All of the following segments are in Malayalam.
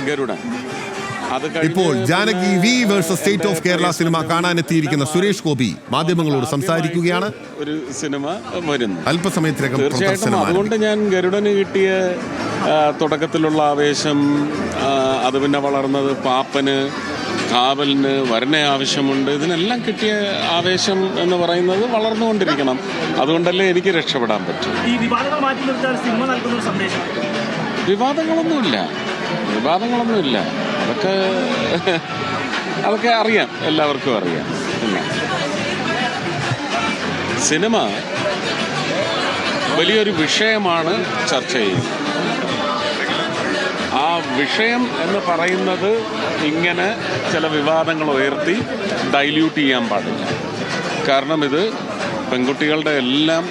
ഗരുഡൻ. ഇപ്പോൾ Janaki V versus state of Kerala cinema കാണാനെത്തിയിരിക്കുന്ന സുരേഷ് ഗോപി മാധ്യമങ്ങളോട് സംസാരിക്കുകയാണ്. ഒരു സിനിമ വരുന്നു അല്പസമയത്തിനകം. തീർച്ചയായിട്ടും അതുകൊണ്ട് ഞാൻ ഗരുഡന് കിട്ടിയ തുടക്കത്തിലുള്ള ആവേശം, അത് പിന്നെ വളർന്നത് പാപ്പന്, കാവലിന് വരണ ആവശ്യമുണ്ട്, ഇതിനെല്ലാം കിട്ടിയ ആവേശം എന്ന് പറയുന്നത് വളർന്നുകൊണ്ടിരിക്കണം. അതുകൊണ്ടല്ലേ എനിക്ക് രക്ഷപ്പെടാൻ പറ്റും. വിവാദങ്ങളൊന്നുമില്ല. അതൊക്കെ അറിയാം, എല്ലാവർക്കും അറിയാം. പിന്നെ സിനിമ വലിയൊരു വിഷയമാണ് ചർച്ച ചെയ്യുന്നത്. ആ വിഷയം എന്ന് പറയുന്നത് ഇങ്ങനെ ചില വിവാദങ്ങൾ ഉയർത്തി ഡൈല്യൂട്ട് ചെയ്യാൻ പാടില്ല. കാരണം ഇത് പെൺകുട്ടികളുടെ എല്ലാം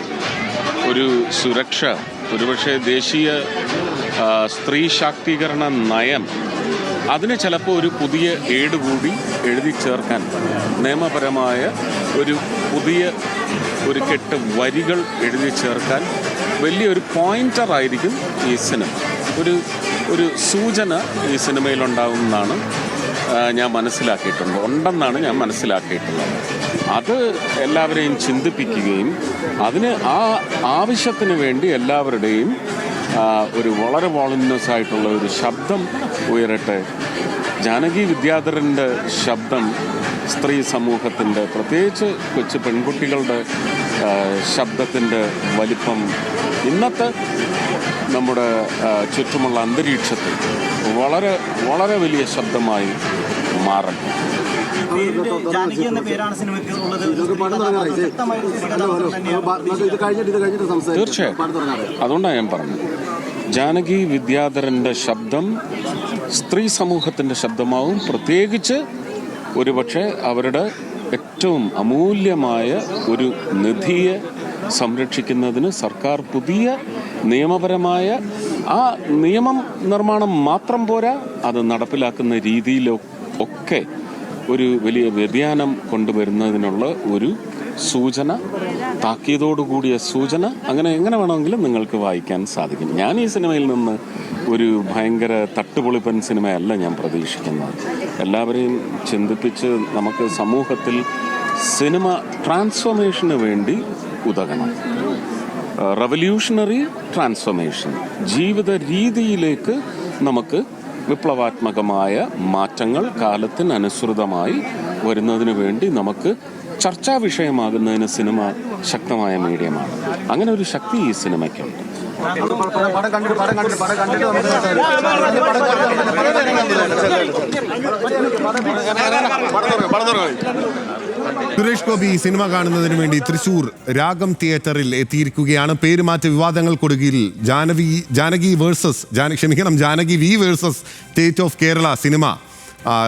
ഒരു സുരക്ഷ, ഒരുപക്ഷെ ദേശീയ സ്ത്രീ ശാക്തീകരണ നയം, അതിന് ചിലപ്പോൾ ഒരു പുതിയ ഏട് കൂടി എഴുതി ചേർക്കാൻ, നിയമപരമായ ഒരു പുതിയ ഒരു കെട്ട് വരികൾ എഴുതി ചേർക്കാൻ വലിയൊരു പോയിന്റർ ആയിരിക്കും ഈ സിനിമ. ഒരു സൂചന ഈ സിനിമയിലുണ്ടാകുമെന്നാണ് ഞാൻ ഉണ്ടെന്നാണ് ഞാൻ മനസ്സിലാക്കിയിട്ടുള്ളത്. അത് എല്ലാവരെയും ചിന്തിപ്പിക്കുകയും അതിന് ആ ആവശ്യത്തിന് വേണ്ടി എല്ലാവരുടെയും ഒരു വളരെ വോളണ്ടിയസ് ആയിട്ടുള്ള ഒരു ശബ്ദം ഉയരട്ടെ. ജാനകി വിദ്യാധരൻ്റെ ശബ്ദം സ്ത്രീ സമൂഹത്തിൻ്റെ, പ്രത്യേകിച്ച് കൊച്ചു പെൺകുട്ടികളുടെ ശബ്ദത്തിൻ്റെ വലിപ്പം ഇന്നത്തെ നമ്മുടെ ചുറ്റുമുള്ള അന്തരീക്ഷത്തിൽ വളരെ വളരെ വലിയ ശബ്ദമായി മാറട്ടെ. തീർച്ചയായും അതുകൊണ്ടാണ് ഞാൻ പറഞ്ഞത്, ജാനകി വിദ്യാധരൻ്റെ ശബ്ദം സ്ത്രീ സമൂഹത്തിൻ്റെ ശബ്ദമാവും. പ്രത്യേകിച്ച് ഒരുപക്ഷെ അവരുടെ ഏറ്റവും അമൂല്യമായ ഒരു നിധിയെ സംരക്ഷിക്കുന്നതിന് സർക്കാർ പുതിയ നിയമപരമായ ആ നിയമം നിർമ്മാണം മാത്രം പോരാ, അത് നടപ്പിലാക്കുന്ന രീതിയിലൊക്കെ ഒരു വലിയ വ്യതിയാനം കൊണ്ടുവരുന്നതിനുള്ള ഒരു സൂചന, താക്കീതോടുകൂടിയ സൂചന, അങ്ങനെ എങ്ങനെ വേണമെങ്കിലും നിങ്ങൾക്ക് വായിക്കാൻ സാധിക്കും. ഞാൻ ഈ സിനിമയിൽ നിന്ന് ഒരു ഭയങ്കര തട്ടുപൊളിപ്പൻ സിനിമയല്ല ഞാൻ പ്രതീക്ഷിക്കുന്നത്. എല്ലാവരെയും ചിന്തിപ്പിച്ച് നമുക്ക് സമൂഹത്തിൽ സിനിമ ട്രാൻസ്ഫോർമേഷന് വേണ്ടി ഉതകണം. റവല്യൂഷണറി ട്രാൻസ്ഫോർമേഷൻ, ജീവിത രീതിയിലേക്ക് നമുക്ക് വിപ്ലവാത്മകമായ മാറ്റങ്ങൾ കാലത്തിനനുസൃതമായി വരുന്നതിന് വേണ്ടി നമുക്ക് ചർച്ചാ വിഷയമാകുന്നതിന് സിനിമ ശക്തമായ മീഡിയമാണ്. അങ്ങനെ ഒരു ശക്തി ഈ സിനിമയ്ക്കുണ്ട്. സുരേഷ് ഗോപി സിനിമ കാണുന്നതിന് വേണ്ടി തൃശൂർ രാഗം തിയേറ്ററിൽ എത്തിയിരിക്കുകയാണ്. പേരുമാറ്റ വിവാദങ്ങൾക്കൊടുകിൽ Janaki V versus state of Kerala cinema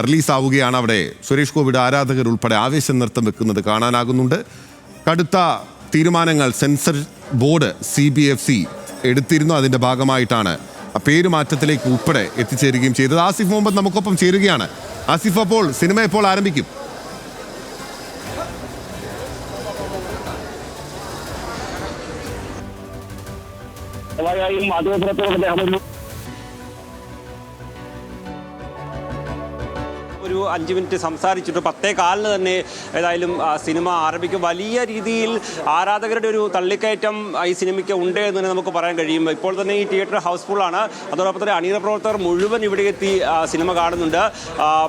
റിലീസാവുകയാണ്. അവിടെ സുരേഷ് ഗോപിയുടെ ആരാധകർ ഉൾപ്പെടെ ആവേശം നൃത്തം വെക്കുന്നത് കാണാനാകുന്നുണ്ട്. കടുത്ത തീരുമാനങ്ങൾ സെൻസർ ബോർഡ് CBFC എടുത്തിരുന്നു. അതിൻ്റെ ഭാഗമായിട്ടാണ് പേരുമാറ്റത്തിലേക്ക് ഉൾപ്പെടെ എത്തിച്ചേരുകയും ചെയ്തത്. ആസിഫ് മുഹമ്മദ് നമുക്കൊപ്പം ചേരുകയാണ്. ആസിഫ്, അപ്പോൾ സിനിമ എപ്പോൾ ആരംഭിക്കും? ഒരു 5 മിനിറ്റ് സംസാരിച്ചിട്ട് 10:15 തന്നെ ഏതായാലും സിനിമ ആരംഭിക്കും. വലിയ രീതിയിൽ ആരാധകരുടെ ഒരു തള്ളിക്കയറ്റം ഈ സിനിമയ്ക്ക് ഉണ്ട് എന്ന് തന്നെ നമുക്ക് പറയാൻ കഴിയും. ഇപ്പോൾ തന്നെ ഈ തിയേറ്റർ ഹൗസ്ഫുള്ളാണ്. അതോടൊപ്പം തന്നെ അണിയറ പ്രവർത്തകർ മുഴുവൻ ഇവിടെ എത്തി സിനിമ കാണുന്നുണ്ട്.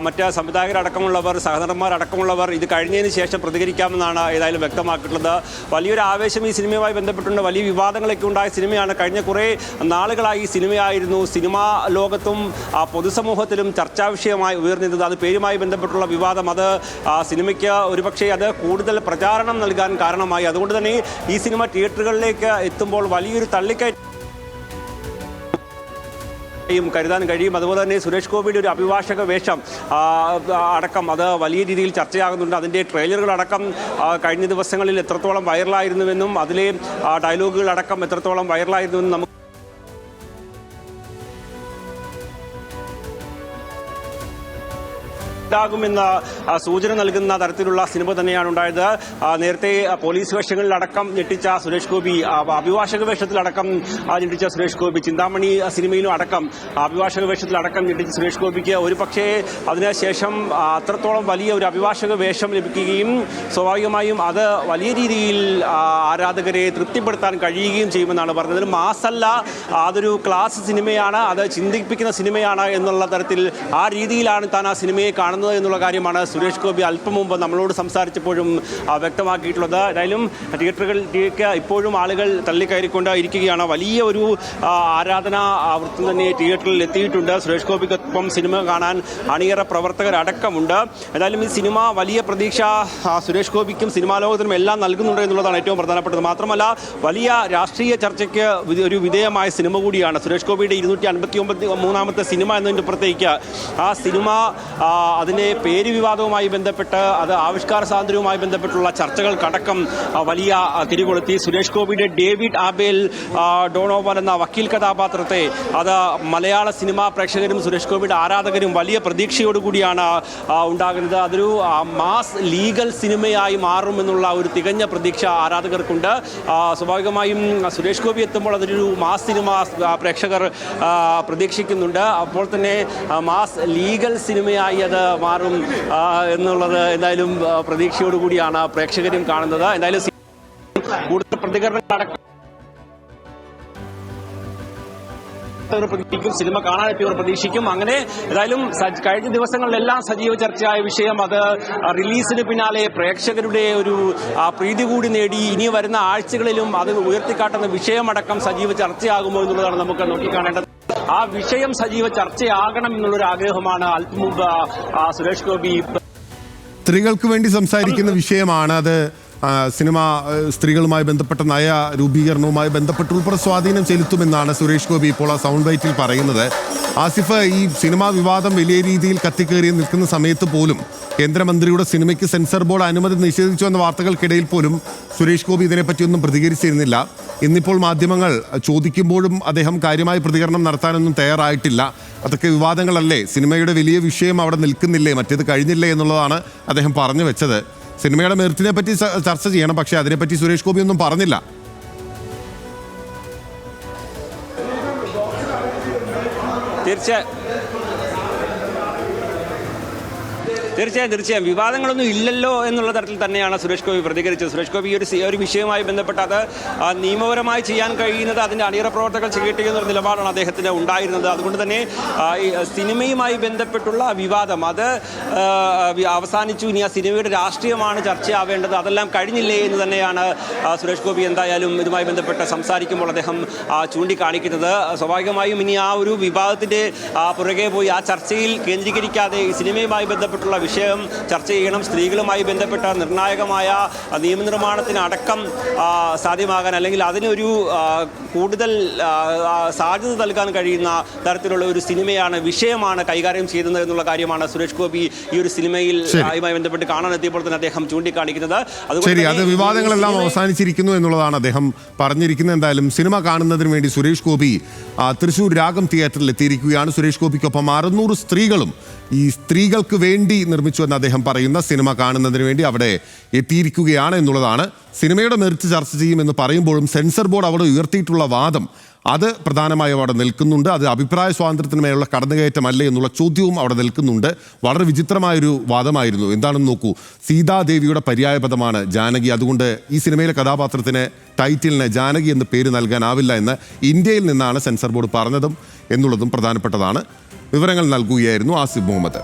മറ്റ് സംവിധായകരടക്കമുള്ളവർ, സഹനടന്മാരടക്കമുള്ളവർ ഇത് കഴിഞ്ഞതിന് ശേഷം പ്രതികരിക്കാമെന്നാണ് ഏതായാലും വ്യക്തമാക്കിയിട്ടുള്ളത്. വലിയൊരു ആവേശം ഈ സിനിമയുമായി ബന്ധപ്പെട്ടുണ്ട്. വലിയ വിവാദങ്ങളൊക്കെ ഉണ്ടായ സിനിമയാണ്. കഴിഞ്ഞ കുറേ നാളുകളായി ഈ സിനിമയായിരുന്നു സിനിമാ ലോകത്തും പൊതുസമൂഹത്തിലും ചർച്ചാ വിഷയമായി ഉയർന്നിരുന്നത്. അത് പേരുമായി ബന്ധപ്പെട്ടുള്ള വിവാദം, അത് സിനിമയ്ക്ക് ഒരുപക്ഷെ അത് കൂടുതൽ പ്രചാരണം നൽകാൻ കാരണമായി. അതുകൊണ്ട് തന്നെ ഈ സിനിമ തിയേറ്ററുകളിലേക്ക് എത്തുമ്പോൾ വലിയൊരു തള്ളിക്കയറ്റം കരുതാൻ കഴിയും. അതുപോലെ തന്നെ സുരേഷ് ഗോപിയുടെ ഒരു അഭിഭാഷക വേഷം അടക്കം അത് വലിയ രീതിയിൽ ചർച്ചയാകുന്നുണ്ട്. അതിൻ്റെ ട്രെയിലറുകളടക്കം കഴിഞ്ഞ ദിവസങ്ങളിൽ എത്രത്തോളം വൈറലായിരുന്നുവെന്നും അതിലെ ഡയലോഗുകളടക്കം എത്രത്തോളം വൈറലായിരുന്നുവെന്നും നമുക്ക് ഹിറ്റാകുമെന്ന സൂചന നൽകുന്ന തരത്തിലുള്ള സിനിമ തന്നെയാണ് ഉണ്ടായത്. നേരത്തെ പോലീസ് വേഷങ്ങളിലടക്കം ഞെട്ടിച്ച സുരേഷ് ഗോപി, അഭിഭാഷക വേഷത്തിലടക്കം ഞെട്ടിച്ച സുരേഷ് ഗോപി, ചിന്താമണി സിനിമയിലും അടക്കം അഭിഭാഷക വേഷത്തിലടക്കം ഞെട്ടിച്ച സുരേഷ് ഗോപിക്ക് ഒരു പക്ഷേ അതിനുശേഷം അത്രത്തോളം വലിയ ഒരു അഭിഭാഷക വേഷം ലഭിക്കുകയും സ്വാഭാവികമായും അത് വലിയ രീതിയിൽ ആരാധകരെ തൃപ്തിപ്പെടുത്താൻ കഴിയുകയും ചെയ്യുമെന്നാണ് പറഞ്ഞത്. മാസല്ല, അതൊരു ക്ലാസ് സിനിമയാണ്, അത് ചിന്തിപ്പിക്കുന്ന സിനിമയാണ് എന്നുള്ള തരത്തിൽ ആ രീതിയിലാണ് താൻ ആ സിനിമയെ കാണുന്നത് എന്നുള്ള കാര്യമാണ് സുരേഷ് ഗോപി അല്പം മുമ്പ് നമ്മളോട് സംസാരിച്ചപ്പോഴും വ്യക്തമാക്കിയിട്ടുള്ളത്. ഏതായാലും തിയേറ്ററുകളിലേക്ക് ഇപ്പോഴും ആളുകൾ തള്ളിക്കയറിക്കൊണ്ട് ഇരിക്കുകയാണ്. വലിയ ഒരു ആരാധന വൃത്തം തന്നെ തിയേറ്ററിൽ എത്തിയിട്ടുണ്ട്. സുരേഷ് ഗോപിക്കൊപ്പം സിനിമ കാണാൻ അണിയറ പ്രവർത്തകരടക്കമുണ്ട്. ഏതായാലും ഈ സിനിമ വലിയ പ്രതീക്ഷ സുരേഷ് ഗോപിക്കും സിനിമാ ലോകത്തിനും എല്ലാം നൽകുന്നുണ്ട് എന്നുള്ളതാണ് ഏറ്റവും പ്രധാനപ്പെട്ടത്. മാത്രമല്ല വലിയ രാഷ്ട്രീയ ചർച്ചയ്ക്ക് ഒരു വിധേയമായ സിനിമ കൂടിയാണ്. സുരേഷ് ഗോപിയുടെ 253ാമത്തെ സിനിമ എന്നതിൻ്റെ പുറത്തേക്ക് ആ സിനിമ അതിൻ്റെ പേര് വിവാദവുമായി ബന്ധപ്പെട്ട് അത് ആവിഷ്കാര സ്വാതന്ത്ര്യവുമായി ബന്ധപ്പെട്ടുള്ള ചർച്ചകൾക്കടക്കം വലിയ തിരികൊളുത്തി. സുരേഷ് ഗോപിയുടെ ഡേവിഡ് ആബേൽ ഡോണോവൻ എന്ന വക്കീൽ കഥാപാത്രത്തെ അത് മലയാള സിനിമാ പ്രേക്ഷകരും സുരേഷ് ഗോപിയുടെ ആരാധകരും വലിയ പ്രതീക്ഷയോടുകൂടിയാണ് ഉണ്ടാകുന്നത്. അതൊരു മാസ് ലീഗൽ സിനിമയായി മാറുമെന്നുള്ള ഒരു തികഞ്ഞ പ്രതീക്ഷ ആരാധകർക്കുണ്ട്. സ്വാഭാവികമായും സുരേഷ് ഗോപി എത്തുമ്പോൾ അതൊരു മാസ് സിനിമ പ്രേക്ഷകർ പ്രതീക്ഷിക്കുന്നുണ്ട്. അപ്പോൾ തന്നെ മാസ് ലീഗൽ സിനിമയായി അത് മാറും എന്നുള്ളത് എന്തായാലും പ്രതീക്ഷയോടുകൂടിയാണ് പ്രേക്ഷകരും കാണുന്നത്. എന്തായാലും കൂടുതൽ പ്രതികരണങ്ങളടക്കം പ്രതീക്ഷിക്കും, സിനിമ കാണാനെത്തിയവർ പ്രതീക്ഷിക്കും. അങ്ങനെ ഏതായാലും കഴിഞ്ഞ ദിവസങ്ങളിലെല്ലാം സജീവ ചർച്ചയായ വിഷയം അത് റിലീസിന് പിന്നാലെ പ്രേക്ഷകരുടെ ഒരു പ്രീതി കൂടി നേടി ഇനി വരുന്ന ആഴ്ചകളിലും അത് ഉയർത്തിക്കാട്ടുന്ന വിഷയമടക്കം സജീവ ചർച്ചയാകുമോ എന്നുള്ളതാണ് നമുക്ക് നോക്കിക്കാണേണ്ടത്. ആ വിഷയം സജീവ ചർച്ചയാകണം എന്നുള്ളൊരു ആഗ്രഹമാണ് അല്പം മുമ്പ് സുരേഷ് ഗോപി. സ്ത്രീകൾക്ക് വേണ്ടി സംസാരിക്കുന്ന വിഷയമാണ് അത്. സിനിമ സ്ത്രീകളുമായി ബന്ധപ്പെട്ട നയ രൂപീകരണവുമായി ബന്ധപ്പെട്ട് ഉൾപ്പെടെ സ്വാധീനം ചെലുത്തുമെന്നാണ് സുരേഷ് ഗോപി ഇപ്പോൾ ആ സൗണ്ട് ബൈറ്റിൽ പറയുന്നത്. ആസിഫ്, ഈ സിനിമാ വിവാദം വലിയ രീതിയിൽ കത്തിക്കേറി നിൽക്കുന്ന സമയത്ത് പോലും കേന്ദ്രമന്ത്രിയുടെ സിനിമയ്ക്ക് സെൻസർ ബോർഡ് അനുമതി നിഷേധിച്ചു എന്ന വാർത്തകൾക്കിടയിൽ പോലും സുരേഷ് ഗോപി ഇതിനെപ്പറ്റിയൊന്നും പ്രതികരിച്ചിരുന്നില്ല. ഇന്നിപ്പോൾ മാധ്യമങ്ങൾ ചോദിക്കുമ്പോഴും അദ്ദേഹം കാര്യമായ പ്രതികരണം നടത്താനൊന്നും തയ്യാറായിട്ടില്ല. അതൊക്കെ വിവാദങ്ങളല്ലേ, സിനിമയുടെ വലിയ വിഷയം അവിടെ നിൽക്കുന്നില്ലേ, മറ്റേത് കഴിഞ്ഞില്ലേ എന്നുള്ളതാണ് അദ്ദേഹം പറഞ്ഞു വെച്ചത്. സിനിമയുടെ മെറിറ്റിനെ പറ്റി ചർച്ച ചെയ്യണം, പക്ഷേ അതിനെപ്പറ്റി സുരേഷ് ഗോപി ഒന്നും പറഞ്ഞില്ല. തീർച്ചയായും വിവാദങ്ങളൊന്നും ഇല്ലല്ലോ എന്നുള്ള തരത്തിൽ തന്നെയാണ് സുരേഷ് ഗോപി പ്രതികരിച്ചത്. സുരേഷ് ഗോപി ഒരു വിഷയവുമായി ബന്ധപ്പെട്ട് അത് നിയമപരമായി ചെയ്യാൻ കഴിയുന്നത് അതിൻ്റെ അണിയറ പ്രവർത്തകർ ചെയ്യട്ടെ എന്നൊരു നിലപാടാണ് അദ്ദേഹത്തിന് ഉണ്ടായിരുന്നത്. അതുകൊണ്ട് തന്നെ ഈ സിനിമയുമായി ബന്ധപ്പെട്ടുള്ള വിവാദം അത് അവസാനിച്ചു. ഇനി ആ സിനിമയുടെ രാഷ്ട്രീയമാണ് ചർച്ചയാവേണ്ടത്, അതെല്ലാം കഴിഞ്ഞില്ലേ എന്ന് തന്നെയാണ് സുരേഷ് ഗോപി എന്തായാലും ഇതുമായി ബന്ധപ്പെട്ട് സംസാരിക്കുമ്പോൾ അദ്ദേഹം ചൂണ്ടിക്കാണിക്കുന്നത്. സ്വാഭാവികമായും ഇനി ആ ഒരു വിവാദത്തിൻ്റെ പുറകെ പോയി ആ ചർച്ചയിൽ കേന്ദ്രീകരിക്കാതെ ഈ സിനിമയുമായി ബന്ധപ്പെട്ടുള്ള വിഷയം ചർച്ച ചെയ്യണം. സ്ത്രീകളുമായി ബന്ധപ്പെട്ട നിർണായകമായ നിയമനിർമ്മാണത്തിനടക്കം സാധ്യമാകാൻ അല്ലെങ്കിൽ അതിനൊരു കൂടുതൽ സാധ്യത നൽകാൻ കഴിയുന്ന തരത്തിലുള്ള ഒരു സിനിമയാണ്, വിഷയമാണ് കൈകാര്യം ചെയ്യുന്നത് എന്നുള്ള കാര്യമാണ് സുരേഷ് ഗോപി ഈ ഒരു സിനിമയിൽ ആയുമായി ബന്ധപ്പെട്ട് കാണാനെത്തിയപ്പോൾ തന്നെ അദ്ദേഹം ചൂണ്ടിക്കാണിക്കുന്നത്. ശരി, അത് വിവാദങ്ങളെല്ലാം അവസാനിച്ചിരിക്കുന്നു എന്നുള്ളതാണ് അദ്ദേഹം പറഞ്ഞിരിക്കുന്നത്. എന്തായാലും സിനിമ കാണുന്നതിന് വേണ്ടി സുരേഷ് ഗോപി തൃശ്ശൂർ രാഗം തിയേറ്ററിൽ എത്തിയിരിക്കുകയാണ്. സുരേഷ് ഗോപിക്കൊപ്പം 600 സ്ത്രീകളും ഈ സ്ത്രീകൾക്ക് വേണ്ടി നിർമ്മിച്ചുവെന്ന് അദ്ദേഹം പറയുന്ന സിനിമ കാണുന്നതിന് വേണ്ടി അവിടെ എത്തിയിരിക്കുകയാണ് എന്നുള്ളതാണ്. സിനിമയുടെ മെറിറ്റ് ചർച്ച ചെയ്യുമെന്ന് പറയുമ്പോഴും സെൻസർ ബോർഡ് അവിടെ ഉയർത്തിയിട്ടുള്ള വാദം അത് പ്രധാനമായും അവിടെ നിൽക്കുന്നുണ്ട്. അത് അഭിപ്രായ സ്വാതന്ത്ര്യത്തിന് മേലുള്ള കടന്നുകയറ്റമല്ലേ എന്നുള്ള ചോദ്യവും അവിടെ നിൽക്കുന്നുണ്ട്. വളരെ വിചിത്രമായൊരു വാദമായിരുന്നു. എന്താണെന്ന് നോക്കൂ, സീതാദേവിയുടെ പര്യായപദമാണ് ജാനകി. അതുകൊണ്ട് ഈ സിനിമയിലെ കഥാപാത്രത്തിന് ടൈറ്റിലിന് ജാനകി എന്ന് പേര് നൽകാനാവില്ല എന്ന് ഇന്ത്യയിൽ നിന്നാണ് സെൻസർ ബോർഡ് പറഞ്ഞതും എന്നുള്ളതും പ്രധാനപ്പെട്ടതാണ്. വിവരങ്ങൾ നൽകുകയായിരുന്നു ആസിഫ് മുഹമ്മദ്.